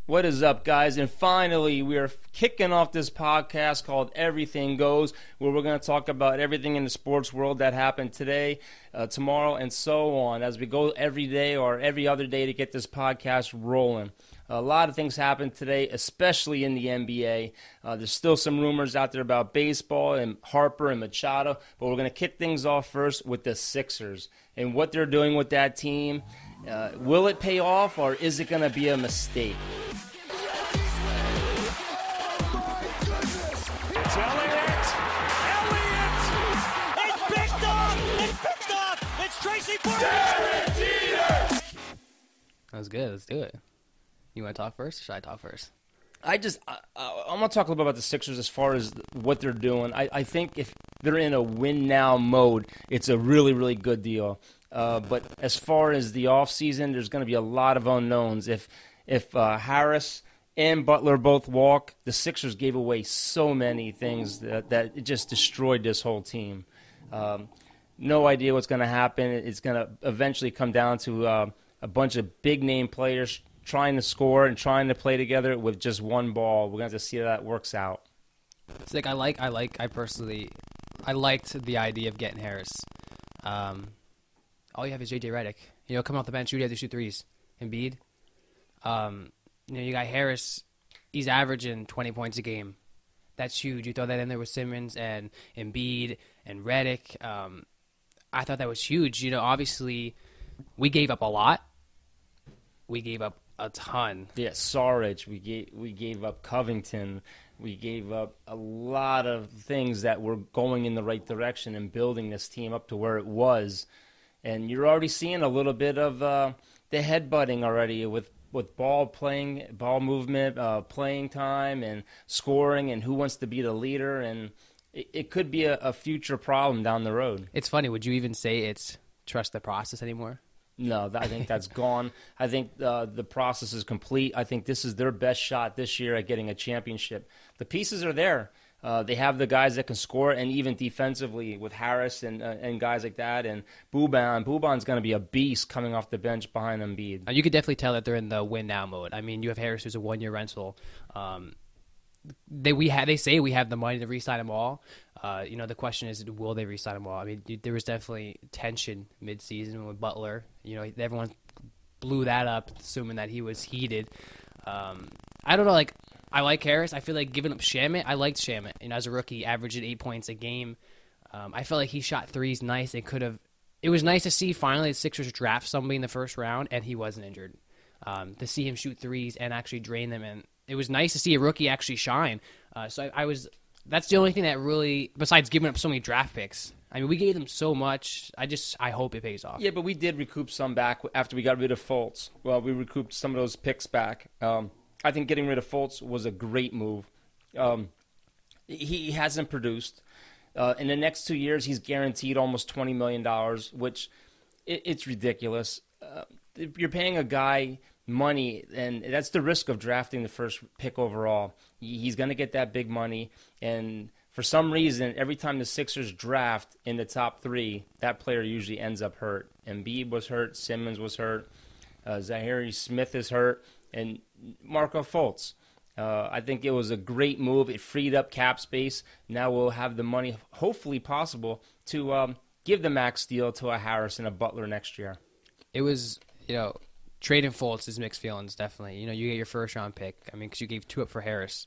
What is up, guys? And finally, we are kicking off this podcast called Everything Goes, where we're going to talk about everything in the sports world that happened today, tomorrow, and so on, as we go every day or every other day to get this podcast rolling. A lot of things happened today, especially in the NBA. There's still some rumors out there about baseball and Harper and Machado, but we're going to kick things off first with the Sixers and what they're doing with that team. Will it pay off, or is it going to be a mistake? That was good. Let's do it. You want to talk first, or should I talk first? I'm going to talk a little bit about the Sixers as far as what they're doing. I think if they're in a win-now mode, it's a really, really good deal. But as far as the offseason, there's going to be a lot of unknowns. If Harris and Butler both walk, the Sixers gave away so many things that it just destroyed this whole team. No idea what's going to happen. It's going to eventually come down to a bunch of big-name players trying to score and trying to play together with just one ball. We're going to have to see how that works out. It's like I liked the idea of getting Harris. All you have is J.J. Redick. Coming off the bench, you have to shoot threes. Embiid. You got Harris. He's averaging 20 points a game. That's huge. You throw that in there with Simmons and Embiid and Redick. I thought that was huge. Obviously, we gave up a lot. We gave up a ton. Yeah, Saric. We gave up Covington. We gave up a lot of things that were going in the right direction and building this team up to where it was. And you're already seeing a little bit of the headbutting already with ball movement, playing time, and scoring, and who wants to be the leader. And it could be a future problem down the road. It's funny. Would you even say it's trust the process anymore? No, I think that's gone. I think the process is complete. I think this is their best shot this year at getting a championship. The pieces are there. They have the guys that can score, and even defensively with Harris and guys like that, and Boban. Boban's going to be a beast coming off the bench behind Embiid. You could definitely tell that they're in the win-now mode. I mean, you have Harris, who's a one-year rental. They say we have the money to re-sign them all. The question is, will they re-sign them all? I mean, there was definitely tension mid-season with Butler. Everyone blew that up, assuming that he was heated. I don't know, I like Harris. I feel like giving up Shamet. I liked Shamet. As a rookie, averaging 8 points a game. I felt like he shot threes nice. It was nice to see finally the Sixers draft somebody in the first round, and he wasn't injured. To see him shoot threes and actually drain them, and it was nice to see a rookie actually shine. That's the only thing that really, besides giving up so many draft picks. I mean, we gave them so much. I hope it pays off. Yeah, but we did recoup some back after we got rid of Fultz. Well, we recouped some of those picks back. I think getting rid of Fultz was a great move. He hasn't produced. In the next 2 years, he's guaranteed almost $20 million, which it's ridiculous. You're paying a guy money, and that's the risk of drafting the first pick overall. He's going to get that big money, and for some reason, every time the Sixers draft in the top three, that player usually ends up hurt. Embiid was hurt, Simmons was hurt, Zahiri Smith is hurt, and Marco Fultz. I think it was a great move. It freed up cap space. Now we'll have the money, hopefully possible, to give the max deal to a Harris and a Butler next year. It was, trading Fultz is mixed feelings, definitely. You get your first-round pick. I mean, because you gave 2 up for Harris.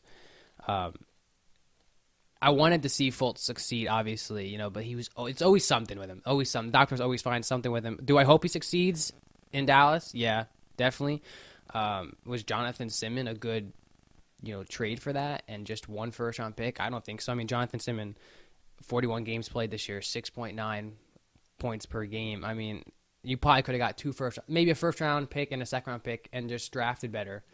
I wanted to see Fultz succeed, obviously, but it's always something with him. Always something. Doctors always find something with him. Do I hope he succeeds in Dallas? Yeah, definitely. Was Jonathan Simmons a good, trade for that and just 1 first-round pick? I don't think so. I mean, Jonathan Simmons, 41 games played this year, 6.9 points per game. I mean, you probably could have got maybe a first-round pick and a second-round pick and just drafted better.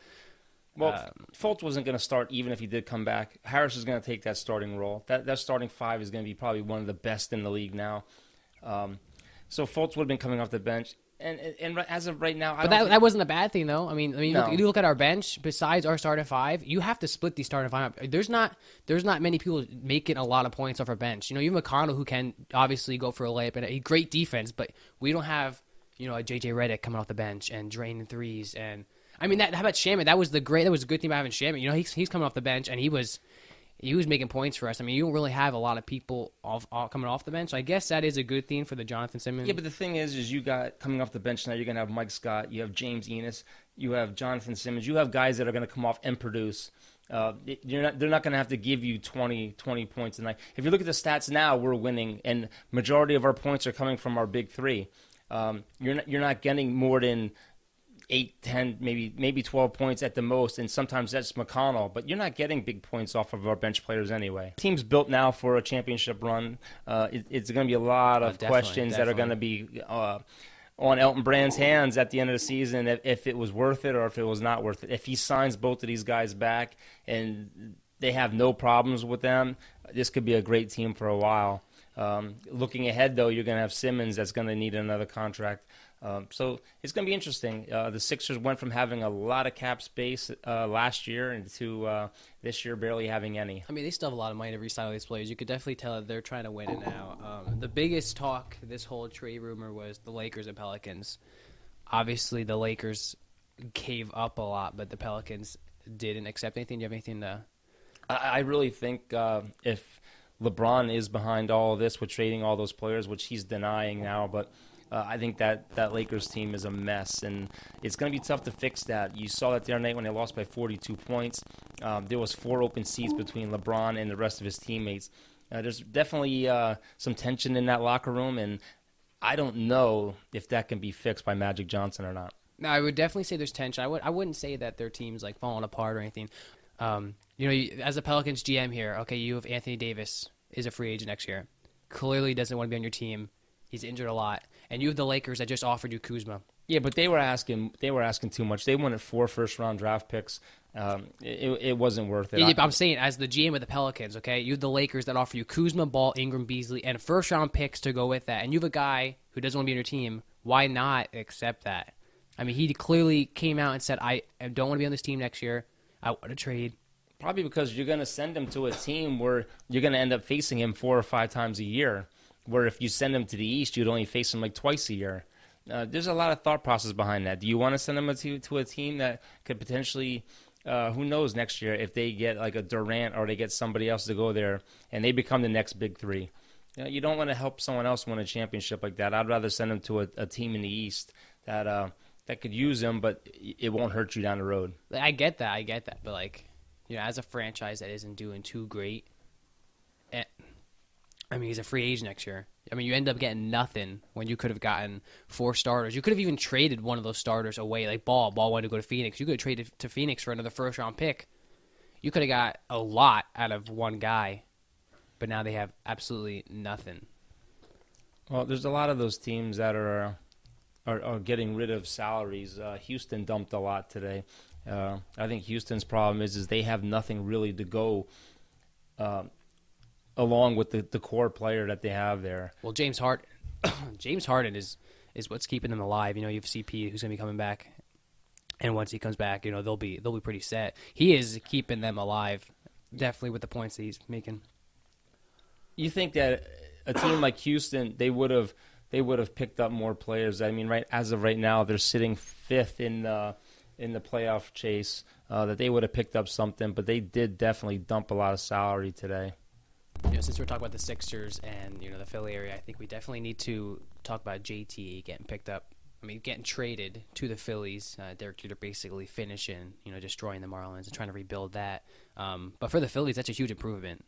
Well, Fultz wasn't going to start even if he did come back. Harris is going to take that starting role. That starting 5 is going to be probably one of the best in the league now. So Fultz would have been coming off the bench. And as of right now, that wasn't a bad thing, though. I mean, No. you look at our bench. Besides our starting 5, you have to split these starting 5 up. There's not many people making a lot of points off our bench. Even McConnell, who can obviously go for a layup and a great defense, but we don't have a JJ Redick coming off the bench and draining threes. And I mean, how about Shaman? That was a good thing about having Shaman. You know, he's coming off the bench, and he was making points for us. I mean, you don't really have a lot of people coming off the bench. So I guess that is a good thing for the Jonathan Simmons. Yeah, but the thing is you got coming off the bench now, you're going to have Mike Scott, you have James Enos, you have Jonathan Simmons, you have guys that are going to come off and produce. They're not going to have to give you 20 points a night. If you look at the stats now, we're winning, and majority of our points are coming from our big three. You're not getting more than 8, 10, maybe 12 points at the most, and sometimes that's McConnell, but you're not getting big points off of our bench players anyway. Team's built now for a championship run. It's going to be a lot of questions that are going to be on Elton Brand's hands at the end of the season if it was worth it or if it was not worth it. If he signs both of these guys back and they have no problems with them, this could be a great team for a while. Looking ahead, though, you're going to have Simmons that's going to need another contract. So it's going to be interesting. The Sixers went from having a lot of cap space last year into this year barely having any. I mean, they still have a lot of money to re-sign all these players. You could definitely tell that they're trying to win it now. The biggest talk this whole trade rumor was the Lakers and Pelicans. Obviously, the Lakers gave up a lot, but the Pelicans didn't accept anything. Do you have anything to... I really think if LeBron is behind all of this with trading all those players, which he's denying now, but I think that Lakers team is a mess, and it's going to be tough to fix that. You saw that the other night when they lost by 42 points. There was 4 open seats between LeBron and the rest of his teammates. There's definitely some tension in that locker room, and I don't know if that can be fixed by Magic Johnson or not. No, I would definitely say there's tension. I wouldn't say that their team's like falling apart or anything. As a Pelicans GM here, okay, you have Anthony Davis is a free agent next year. Clearly doesn't want to be on your team. He's injured a lot. And you have the Lakers that just offered you Kuzma. Yeah, but they were asking too much. They wanted 4 first-round draft picks. It wasn't worth it. Yeah, but I'm saying, as the GM of the Pelicans, okay, you have the Lakers that offer you Kuzma, Ball, Ingram, Beasley, and first-round picks to go with that. And you have a guy who doesn't want to be on your team. Why not accept that? I mean, he clearly came out and said, I don't want to be on this team next year. I want to trade. Probably because you're going to send him to a team where you're going to end up facing him 4 or 5 times a year, where if you send him to the East, you'd only face him like twice a year. There's a lot of thought process behind that. Do you want to send him to a team that could potentially, who knows, next year if they get like a Durant or they get somebody else to go there and they become the next big three? You don't want to help someone else win a championship like that. I'd rather send him to a team in the East that could use him, but it won't hurt you down the road. I get that. But, like, as a franchise that isn't doing too great, he's a free agent next year. You end up getting nothing when you could have gotten 4 starters. You could have even traded one of those starters away, like Ball. Ball wanted to go to Phoenix. You could have traded to Phoenix for another first-round pick. You could have got a lot out of one guy, but now they have absolutely nothing. Well, there's a lot of those teams that are getting rid of salaries. Houston dumped a lot today. I think Houston's problem is they have nothing really to go along with the core player that they have there. Well, James Harden is what's keeping them alive. You have CP who's going to be coming back, and once he comes back, they'll be pretty set. He is keeping them alive, definitely with the points that he's making. You think that a team like Houston, they would have picked up more players? As of right now, they're sitting 5th in the playoff chase. That they would have picked up something, but they did definitely dump a lot of salary today. Since we're talking about the Sixers and the Philly area, I think we definitely need to talk about JT getting picked up. Getting traded to the Phillies. Derek Jeter basically finishing, destroying the Marlins and trying to rebuild that. But for the Phillies, that's a huge improvement.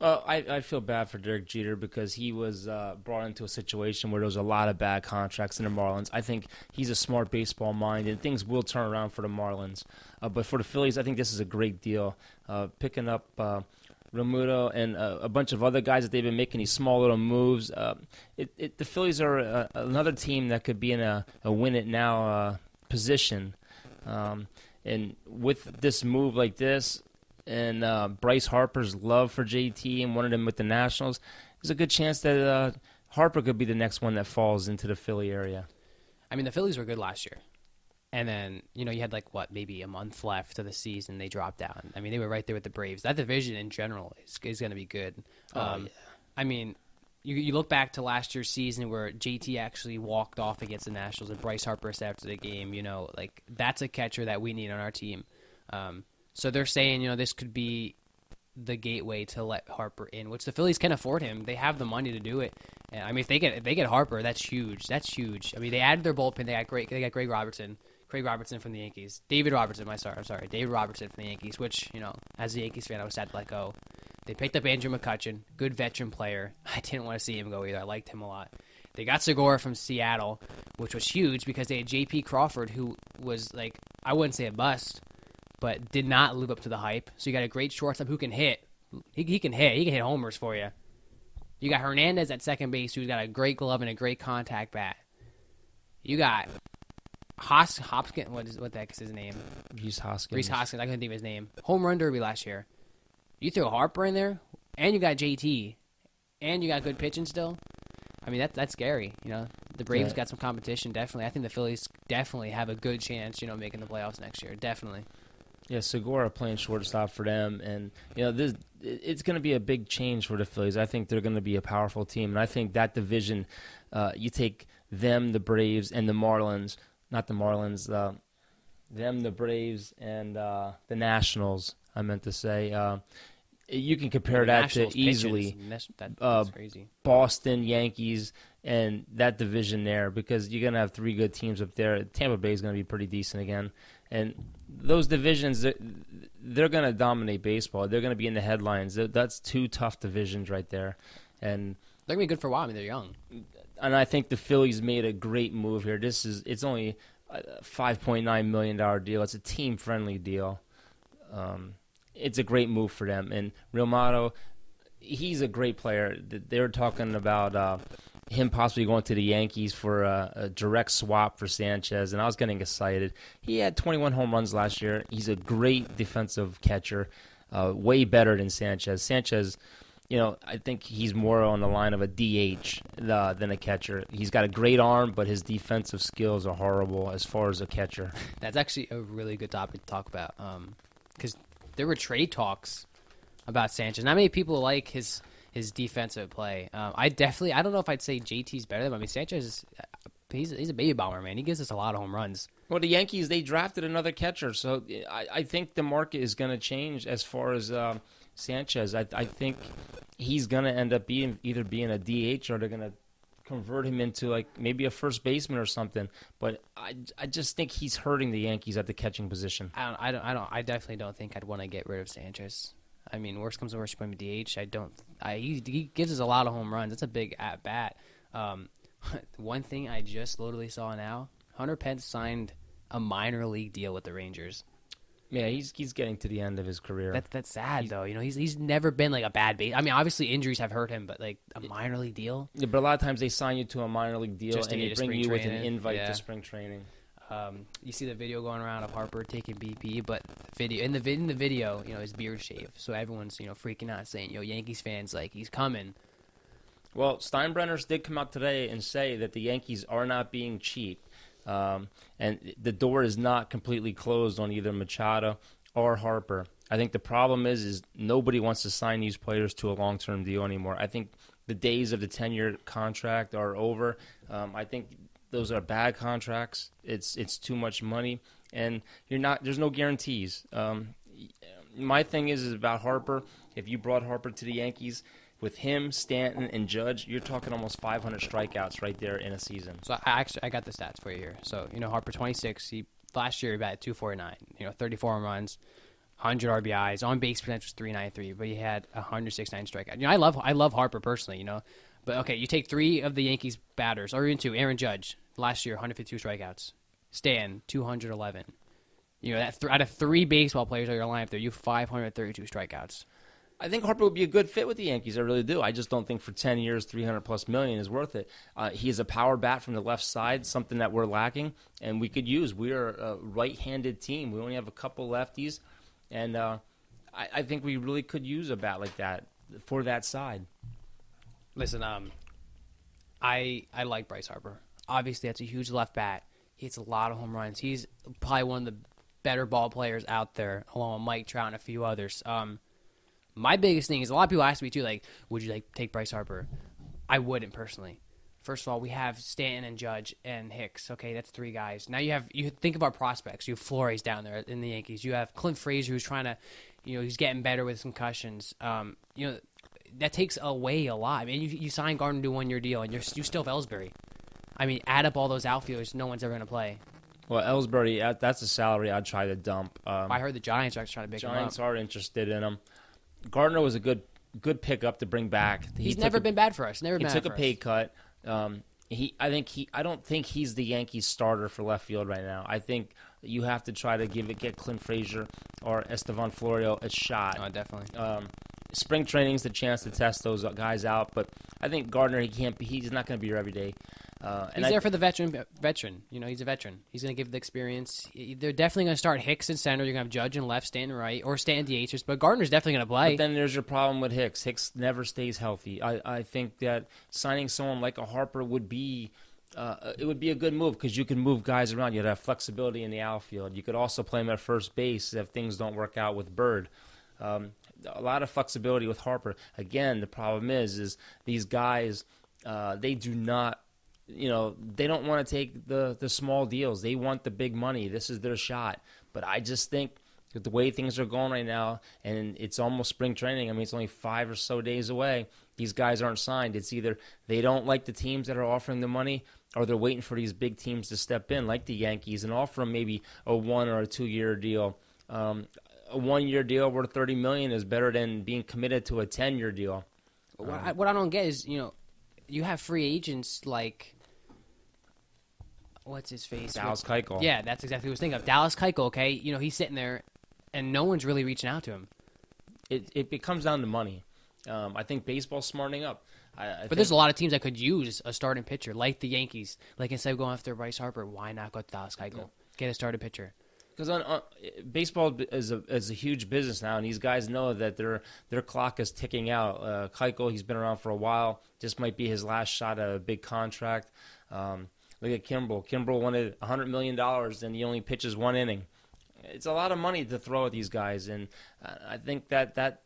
I feel bad for Derek Jeter because he was brought into a situation where there was a lot of bad contracts in the Marlins. I think he's a smart baseball mind, and things will turn around for the Marlins. But for the Phillies, I think this is a great deal. Picking up Romuto and a bunch of other guys that they've been making these small little moves. The Phillies are another team that could be in a win-it-now position. And with this move like this, and Bryce Harper's love for JT and wanted him with the Nationals, there's a good chance that Harper could be the next one that falls into the Philly area. The Phillies were good last year. And then, you had maybe a month left of the season. They dropped down. They were right there with the Braves. That division in general is going to be good. you look back to last year's season where JT actually walked off against the Nationals and Bryce Harper said after the game, like that's a catcher that we need on our team. So they're saying, this could be the gateway to let Harper in, which the Phillies can afford him. They have the money to do it. And, I mean, if they get Harper, that's huge. That's huge. I mean, they added their bullpen. They got Craig Robertson from the Yankees. David Robertson from the Yankees, which, as a Yankees fan, I was sad to let go. They picked up Andrew McCutchen, good veteran player. I didn't want to see him go either. I liked him a lot. They got Segura from Seattle, which was huge because they had J.P. Crawford, who was like, I wouldn't say a bust, but did not live up to the hype. So you got a great shortstop who can hit. He can hit. He can hit homers for you. You got Hernandez at second base, who's got a great glove and a great contact bat. You got Hopkins. What the heck is his name? Rhys Hoskins. Rhys Hoskins. I couldn't think of his name. Home run derby last year. You throw Harper in there, and you got JT, and you got good pitching still. I mean, that's scary. The Braves got some competition, definitely. I think the Phillies definitely have a good chance, making the playoffs next year. Definitely. Yeah, Segura playing shortstop for them, and it's going to be a big change for the Phillies. I think they're going to be a powerful team, and I think that division, you take them, the Braves, and the Marlins. Not the Marlins. Them, the Braves, and the Nationals. I meant to say. You can compare that to easily that's crazy. Boston, Yankees, and that division there, because you're going to have three good teams up there. Tampa Bay is going to be pretty decent again. And those divisions, they're going to dominate baseball. They're going to be in the headlines. That's two tough divisions right there. And they're going to be good for a while. I mean, they're young. And I think the Phillies made a great move here. It's only a $5.9 million deal. It's a team-friendly deal. It's a great move for them. And Real Motto, he's a great player. They were talking about him possibly going to the Yankees for a direct swap for Sanchez, and I was getting excited. He had 21 home runs last year. He's a great defensive catcher, way better than Sanchez. Sanchez, I think he's more on the line of a DH than a catcher. He's got a great arm, but his defensive skills are horrible as far as a catcher. That's actually a really good topic to talk about, because there were trade talks about Sanchez. Not many people like his defensive play. I don't know if I'd say JT's better than him. I mean, Sanchez, he's a baby bomber, man. He gives us a lot of home runs. Well, the Yankees, they drafted another catcher, so I think the market is going to change as far as Sanchez. I think he's going to end up either being a DH or they're going to convert him into like maybe a first baseman or something. But I just think he's hurting the Yankees at the catching position. I definitely don't think I'd want to get rid of Sanchez. I mean, worst comes to worst, you put him DH. He gives us a lot of home runs. It's a big at bat. One thing I just literally saw now: Hunter Pence signed a minor league deal with the Rangers. Yeah, he's getting to the end of his career. That's sad though. He's never been like a bad base. I mean, obviously injuries have hurt him, but like a minor league deal. Yeah, but a lot of times they sign you to a minor league deal just and they bring you with an invite to spring training. You see the video going around of Harper taking BP, but in the video, his beard shaved, so everyone's freaking out, saying, Yankees fans, like, he's coming. Well, Steinbrenner's did come out today and say that the Yankees are not being cheap, and the door is not completely closed on either Machado or Harper. I think the problem is nobody wants to sign these players to a long-term deal anymore. I think the days of the 10-year contract are over. I think those are bad contracts. It's too much money, and there's no guarantees. My thing is about Harper. If you brought Harper to the Yankees, with him, Stanton, and Judge, you're talking almost 500 strikeouts right there in a season. So I got the stats for you here. So Harper 26. Last year he batted 249. 34 home runs, 100 RBIs. On base percentage was 393, but he had 169 strikeouts. I love Harper personally. But okay, you take three of the Yankees batters, or even two. Aaron Judge last year, 152 strikeouts. Stan, 211. Out of three baseball players on your lineup there, you have 532 strikeouts. I think Harper would be a good fit with the Yankees. I really do. I just don't think for 10 years, $300+ million is worth it. He is a power bat from the left side, something that we're lacking, and we could use. We are a right-handed team. We only have a couple lefties, and I think we really could use a bat like that for that side. Listen, I like Bryce Harper. Obviously, that's a huge left bat. He hits a lot of home runs. He's probably one of the better ball players out there, along with Mike Trout and a few others. My biggest thing is a lot of people ask me too, like, would you take Bryce Harper? I wouldn't personally. First of all, we have Stanton and Judge and Hicks. Okay, that's 3 guys. Now you think about prospects. You have Flores down there in the Yankees. You have Clint Frazier, who's trying to, he's getting better with concussions. That takes away a lot. I mean, you sign Gardner to a 1-year deal, and you still have Ellsbury. I mean, add up all those outfielders, no one's ever going to play. Well, Ellsbury, that's a salary I'd try to dump. I heard the Giants are trying to pick him up. Giants are interested in him. Gardner was a good pickup to bring back. He's never been bad for us. He took a pay cut. I don't think he's the Yankees starter for left field right now. I think you have to try to get Clint Frazier or Estevan Florio a shot. Oh, definitely. Spring training's the chance to test those guys out, but I think Gardner he's not going to be here every day. He's there for the veteran. He's a veteran. He's going to give the experience. They're definitely going to start Hicks in center. You're going to have Judge in left, Stanton right, or Stanton DHs. But Gardner's definitely going to play. But then there's your problem with Hicks. Hicks never stays healthy. I think that signing someone like a Harper would be it would be a good move because you can move guys around. You'd have flexibility in the outfield. You could also play him at first base if things don't work out with Bird. A lot of flexibility with Harper. Again, the problem is these guys, they do not, they don't want to take the small deals. They want the big money. This is their shot. But I just think that the way things are going right now, and it's almost spring training. I mean, it's only 5 or so days away. These guys aren't signed. It's either they don't like the teams that are offering the money, or they're waiting for these big teams to step in, like the Yankees, and offer them maybe a 1 or a 2-year deal. A 1-year deal worth $30 million is better than being committed to a 10-year deal. What I don't get is, you have free agents like, what's his face? Dallas Keuchel. Yeah, that's exactly what I was thinking of. Dallas Keuchel, okay? He's sitting there, and no one's really reaching out to him. It comes down to money. I think baseball's smartening up. But there's a lot of teams that could use a starting pitcher, like the Yankees. Like, instead of going after Bryce Harper, why not go to Dallas Keuchel? Yeah. Get a starting pitcher. Because baseball is a huge business now, and these guys know that their clock is ticking out. Keuchel, he's been around for a while. This might be his last shot at a big contract. Look at Kimbrel. Kimbrel wanted $100 million, and he only pitches 1 inning. It's a lot of money to throw at these guys, and I think that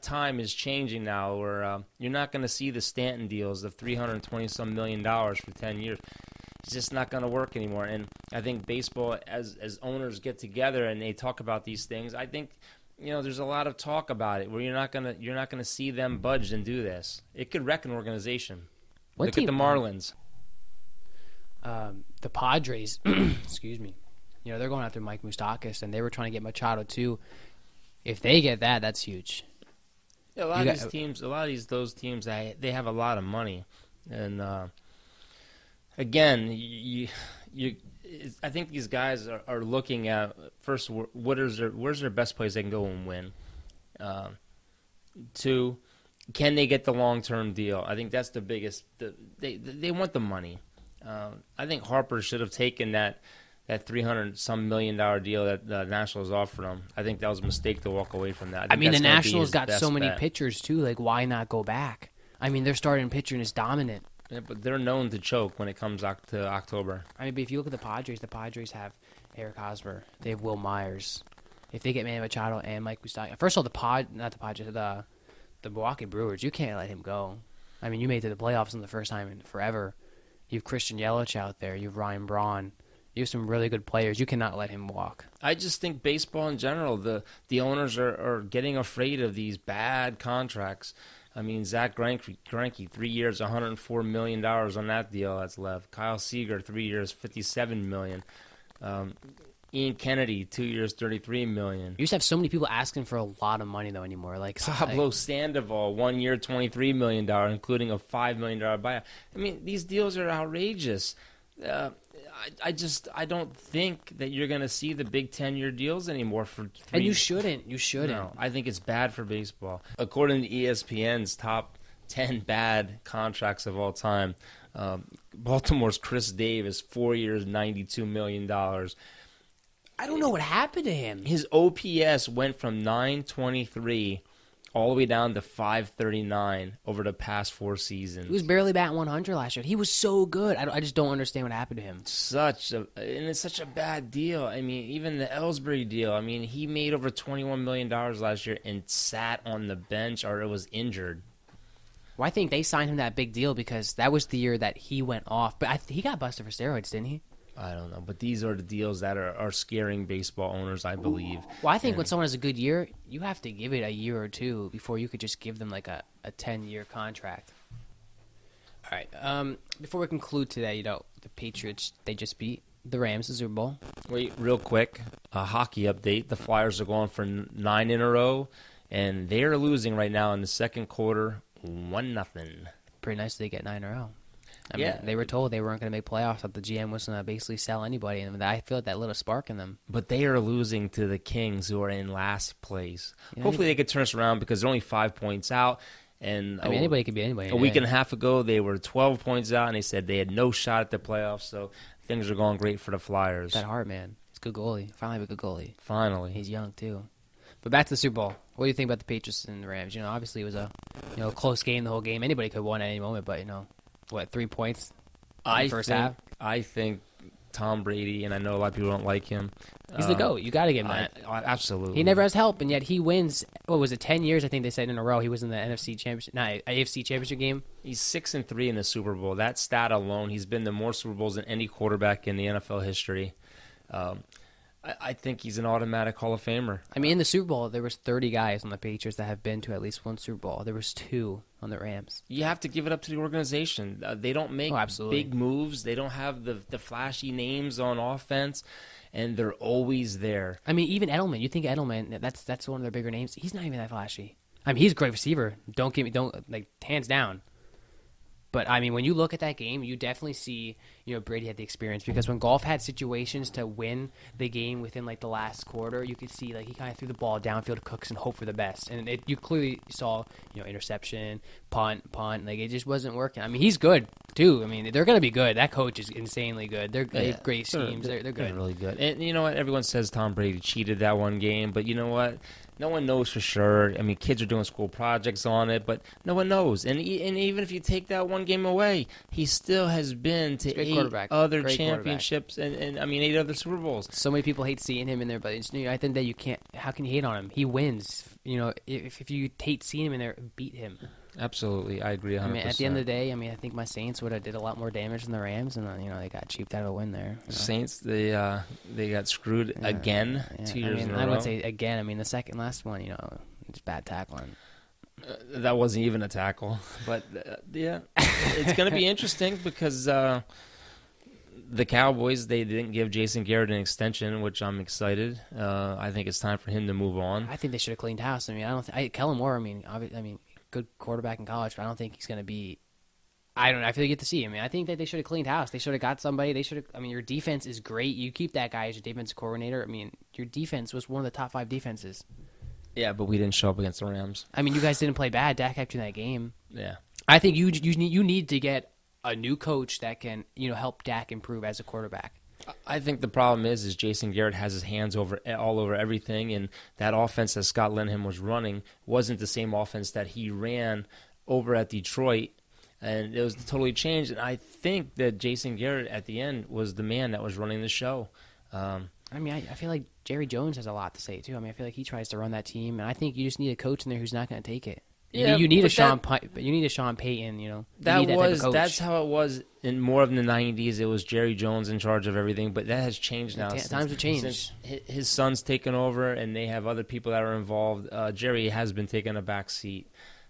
time is changing now, where you're not going to see the Stanton deals of $320-some million for 10 years. It's just not going to work anymore. And I think baseball, as owners get together and they talk about these things, I think there's a lot of talk about it where you're not gonna see them budge and do this. It could wreck an organization. Look at the Marlins. The Padres, excuse me. They're going after Mike Moustakas, and they were trying to get Machado too. If they get that, that's huge. Yeah, a lot of those teams, they have a lot of money, and again, I think these guys are looking at first where's their best place they can go and win. 2, can they get the long-term deal? I think that's the biggest. They want the money. I think Harper should have taken that $300-some million deal that the Nationals offered him. I think that was a mistake to walk away from that. I mean, the Nationals got so many pitchers too. Like, why not go back? I mean, their starting pitcher is dominant. Yeah, but they're known to choke when it comes to October. I mean, but if you look at the Padres have Eric Hosmer. They have Will Myers. If they get Manny Machado and Mike Moustakas, first of all, the Milwaukee Brewers, you can't let him go. I mean, you made it to the playoffs in the first time in forever. You have Christian Yelich out there. You have Ryan Braun. You have some really good players. You cannot let him walk. I just think baseball in general, the owners are getting afraid of these bad contracts. I mean, Zach Greinke, 3 years, $104 million on that deal that's left. Kyle Seager, 3 years, $57 million. Ian Kennedy, 2 years, $33 million. You used to have so many people asking for a lot of money, though, anymore. Like Pablo Sandoval, 1 year, $23 million, including a $5 million buyout. I mean, these deals are outrageous. I don't think that you're going to see the big 10-year deals anymore for 3. And you shouldn't. No, I think it's bad for baseball. According to ESPN's top 10 bad contracts of all time, Baltimore's Chris Davis, 4 years, $92 million. I don't know what happened to him. His OPS went from 923 all the way down to 539 over the past 4 seasons. He was barely batting 100 last year. He was so good. I just don't understand what happened to him. And it's such a bad deal. I mean, even the Ellsbury deal. I mean, he made over $21 million last year and sat on the bench or was injured. Well, I think they signed him that big deal because that was the year that he went off. But he got busted for steroids, didn't he? I don't know, but these are the deals that are scaring baseball owners, I believe. Well, I think when someone has a good year, you have to give it a year or two before you could just give them like a 10-year contract. All right. Before we conclude today, the Patriots, they just beat the Rams in the Super Bowl. Wait, real quick, a hockey update. The Flyers are going for 9 in a row, and they're losing right now in the second quarter, 1-0. Pretty nice they get 9 in a row. I Yeah. mean, they were told they weren't going to make playoffs, that the GM was going to basically sell anybody, and I feel like that lit a spark in them. But they are losing to the Kings, who are in last place. Yeah, Hopefully they could turn us around because they're only 5 points out. And I mean, anybody could be anybody. A week and a half ago, they were 12 points out, and they said they had no shot at the playoffs, so things are going great for the Flyers. That Hart, man. He's a good goalie. Finally have a good goalie. Finally. He's young, too. But back to the Super Bowl. What do you think about the Patriots and the Rams? Obviously it was a close game the whole game. Anybody could have won at any moment, but, 3 points in the first half? I think Tom Brady, and I know a lot of people don't like him. He's the GOAT. You got to give him that. Absolutely. He never has help, and yet he wins. What was it, 10 years? I think they said in a row he was in the NFC Championship, AFC Championship game. He's 6-3 in the Super Bowl. That stat alone, he's been to more Super Bowls than any quarterback in the NFL history. I think he's an automatic Hall of Famer. I mean, in the Super Bowl, there was 30 guys on the Patriots that have been to at least one Super Bowl. There was 2 on the Rams. You have to give it up to the organization. They don't make big moves. They don't have the flashy names on offense, and they're always there. I mean, even Edelman. You think Edelman? That's one of their bigger names. He's not even that flashy. I mean, he's a great receiver. Hands down. But, I mean, when you look at that game, you definitely see, Brady had the experience. Because when Goff had situations to win the game within, the last quarter, you could see, he kind of threw the ball downfield to Cooks and hope for the best. And you clearly saw, interception, punt. It just wasn't working. I mean, he's good, too. I mean, they're going to be good. That coach is insanely good. They have great schemes. They're good. They're really good. And you know what? Everyone says Tom Brady cheated that one game. But you know what? No one knows for sure. I mean, kids are doing school projects on it, but no one knows. And even if you take that one game away, he still has been to 8 other championships and 8 other Super Bowls. So many people hate seeing him in there, but I think that you can't. How can you hate on him? He wins. If you hate seeing him in there, beat him. Absolutely, I agree 100%. I mean, at the end of the day, I think my Saints would have did a lot more damage than the Rams, and they got cheaped out of a win there. Saints, they got screwed again 2 years in a row. I would say again. I mean, the second last one, it's bad tackling. That wasn't even a tackle, but it's going to be interesting because the Cowboys, they didn't give Jason Garrett an extension, which I'm excited. I think it's time for him to move on. I think they should have cleaned house. I mean, Kellen Moore. Good quarterback in college, but I don't think he's going to be. I don't know. I feel you get to see. I think that they should have cleaned house. They should have got somebody. They should have. Your defense is great. You keep that guy as your defensive coordinator. Your defense was one of the top 5 defenses. Yeah, but we didn't show up against the Rams. You guys didn't play bad. Dak kept you in that game. Yeah. I think you need to get a new coach that can help Dak improve as a quarterback. I think the problem is Jason Garrett has his hands all over everything, and that offense that Scott Linehan was running wasn't the same offense that he ran over at Detroit, and it was totally changed. And I think that Jason Garrett at the end was the man that was running the show. I feel like Jerry Jones has a lot to say too. I feel like he tries to run that team, and I think you just need a coach in there who's not going to take it. You need a Sean Payton. That's how it was in more of the 90s. It was Jerry Jones in charge of everything, but that has changed now. Times have changed. Since his son's taken over, and they have other people that are involved. Jerry has been taking a back seat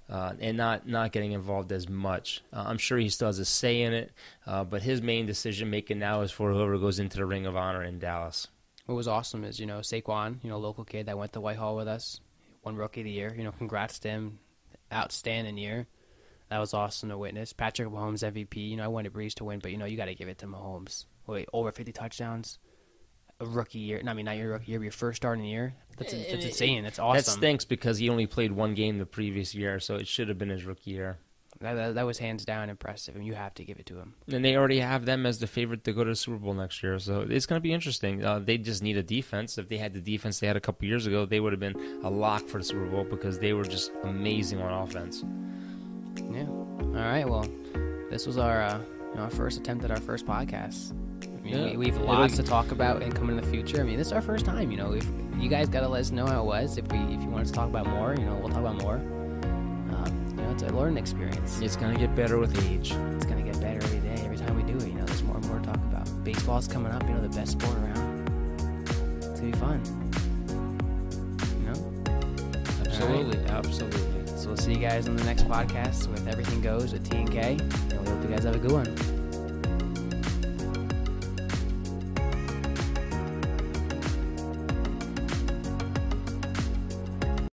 and not getting involved as much. I'm sure he still has a say in it, but his main decision making now is for whoever goes into the Ring of Honor in Dallas. What was awesome is Saquon, local kid that went to Whitehall with us, won Rookie of the Year. Congrats to him. Outstanding year. That was awesome to witness. Patrick Mahomes MVP. I wanted Breeze to win, but you got to give it to Mahomes. Wait, over 50 touchdowns, a rookie year. Not your rookie year, but your first starting year. That's insane. That's awesome. That stinks because he only played one game the previous year, so it should have been his rookie year. That was hands down impressive, and you have to give it to him. And they already have them as the favorite to go to the Super Bowl next year, so it's going to be interesting. They just need a defense. If they had the defense they had a couple years ago, they would have been a lock for the Super Bowl because they were just amazing on offense. Yeah. All right. Well, this was our first attempt at our first podcast. We've lots to talk about and coming in the future. This is our first time. You guys got to let us know how it was. If you want us to talk about more, we'll talk about more. it's a learning experience. It's going to get better with age. It's going to get better every day, every time we do it. You know, there's more and more to talk about. Baseball's coming up, you know, the best sport around. It's going to be fun. You know? Absolutely, Right. absolutely. So we'll see you guys on the next podcast with Everything Goes with T and K. And we hope you guys have a good one.